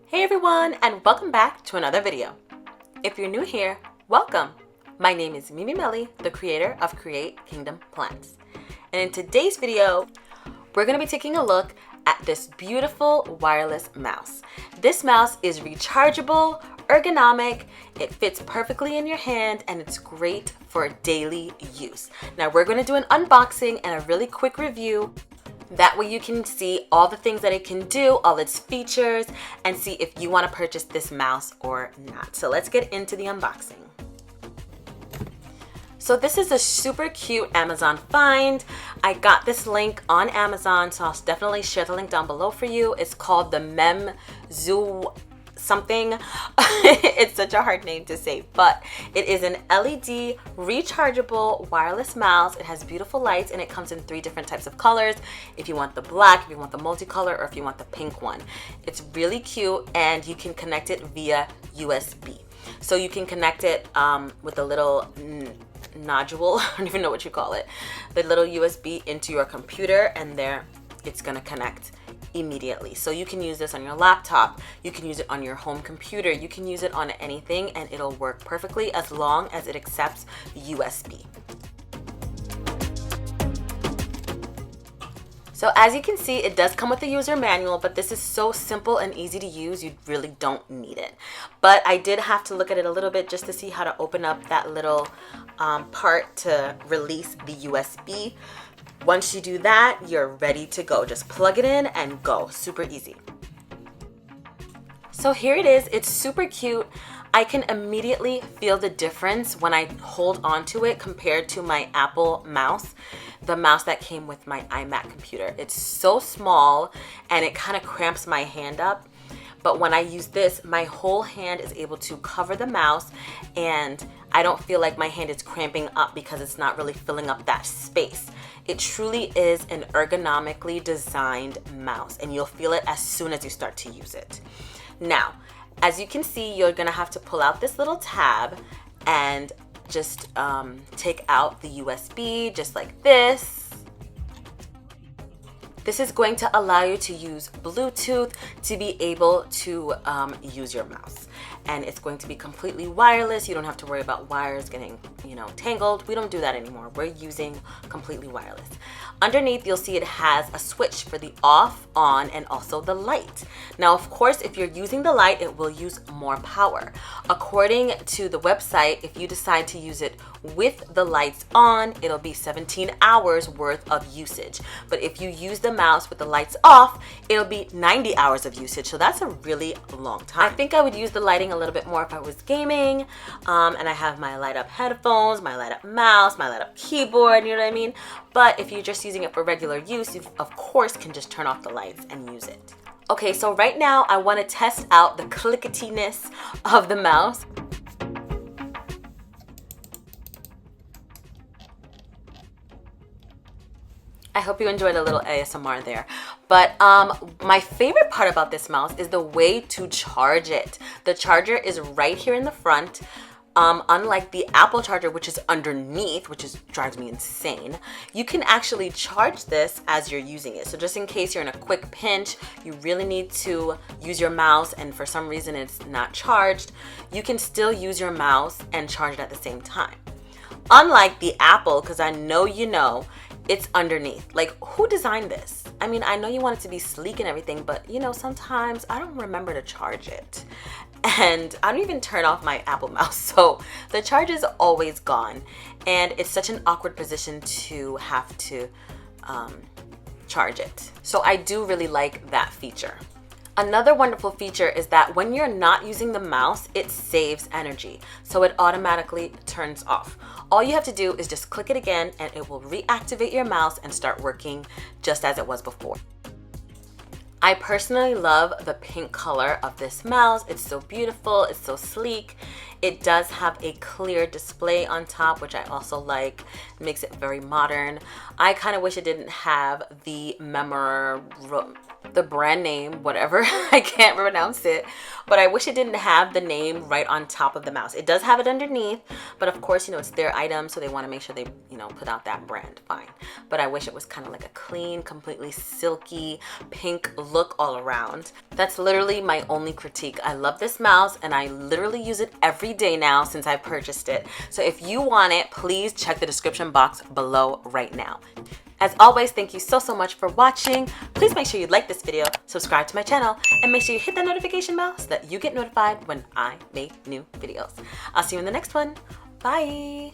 Hey everyone, and welcome back to another video. If you're new here, welcome. My name is Mimi Melly, the creator of CreateKingdomPlans. And in today's video, we're going to be taking a look at this beautiful wireless mouse. This mouse is rechargeable, ergonomic, it fits perfectly in your hand, and it's great for daily use. Now we're going to do an unboxing and a really quick review. That way you can see all the things that it can do, all its features, and see if you want to purchase this mouse or not. So let's get into the unboxing. So this is a super cute Amazon find. I got this link on Amazon, so I'll definitely share the link down below for you. It's called the Memzuoix something. It's such a hard name to say, but it is an LED rechargeable wireless mouse. It has beautiful lights and it comes in 3 different types of colors. If you want the black, if you want the multicolor, or if you want the pink one. It's really cute and you can connect it via USB. So you can connect it with a little nodule, I don't even know what you call it, the little USB into your computer, and there it's gonna connect immediately. So you can use this on your laptop, you can use it on your home computer, you can use it on anything and it'll work perfectly as long as it accepts USB. So as you can see, it does come with a user manual, but this is so simple and easy to use, you really don't need it. But I did have to look at it a little bit just to see how to open up that little part to release the USB. Once you do that, you're ready to go. Just plug it in and go. Super easy. So here it is. It's super cute. I can immediately feel the difference when I hold onto it compared to my Apple mouse, the mouse that came with my iMac computer. It's so small and it kind of cramps my hand up. But when I use this, my whole hand is able to cover the mouse and I don't feel like my hand is cramping up because it's not really filling up that space. It truly is an ergonomically designed mouse and you'll feel it as soon as you start to use it. Now, as you can see, you're gonna have to pull out this little tab and just take out the USB just like this. This is going to allow you to use Bluetooth to be able to use your mouse. And it's going to be completely wireless. You don't have to worry about wires getting, tangled. We don't do that anymore. We're using completely wireless. Underneath, you'll see it has a switch for the off, on, and also the light. Now, of course, if you're using the light, it will use more power. According to the website, if you decide to use it with the lights on, it'll be 17 hours worth of usage. But if you use the mouse with the lights off, it'll be 90 hours of usage. So that's a really long time. I think I would use the lighting a little bit more if I was gaming, and I have my light up headphones, my light up mouse, my light up keyboard, you know what I mean? But if you're just using it for regular use, you of course can just turn off the lights and use it. Okay, so right now I want to test out the clicketiness of the mouse. I hope you enjoyed a little ASMR there. But my favorite part about this mouse is the way to charge it. The charger is right here in the front. Unlike the Apple charger, which is underneath, which drives me insane, you can actually charge this as you're using it. So just in case you're in a quick pinch, you really need to use your mouse and for some reason it's not charged, you can still use your mouse and charge it at the same time. Unlike the Apple, because I know you know, it's underneath. Like, who designed this? I mean, I know you want it to be sleek and everything, but sometimes I don't remember to charge it. And I don't even turn off my Apple mouse, so the charge is always gone. And it's such an awkward position to have to charge it. So I do really like that feature. Another wonderful feature is that when you're not using the mouse, it saves energy. So it automatically turns off. All you have to do is just click it again and it will reactivate your mouse and start working just as it was before. I personally love the pink color of this mouse. It's so beautiful, it's so sleek. It does have a clear display on top, which I also like. It makes it very modern. I kind of wish it didn't have the the brand name, whatever. I can't pronounce it, but I wish it didn't have the name right on top of the mouse. It does have it underneath, but of course, you know, it's their item, so they want to make sure they, you know, put out that brand. Fine. But I wish it was kind of like a clean, completely silky pink look all around. That's literally my only critique. I love this mouse and I literally use it every day now since I purchased it. So if you want it, please check the description box below right now. As always, thank you so much for watching. Please make sure you like this video, subscribe to my channel, and make sure you hit that notification bell so that you get notified when I make new videos. I'll see you in the next one. Bye.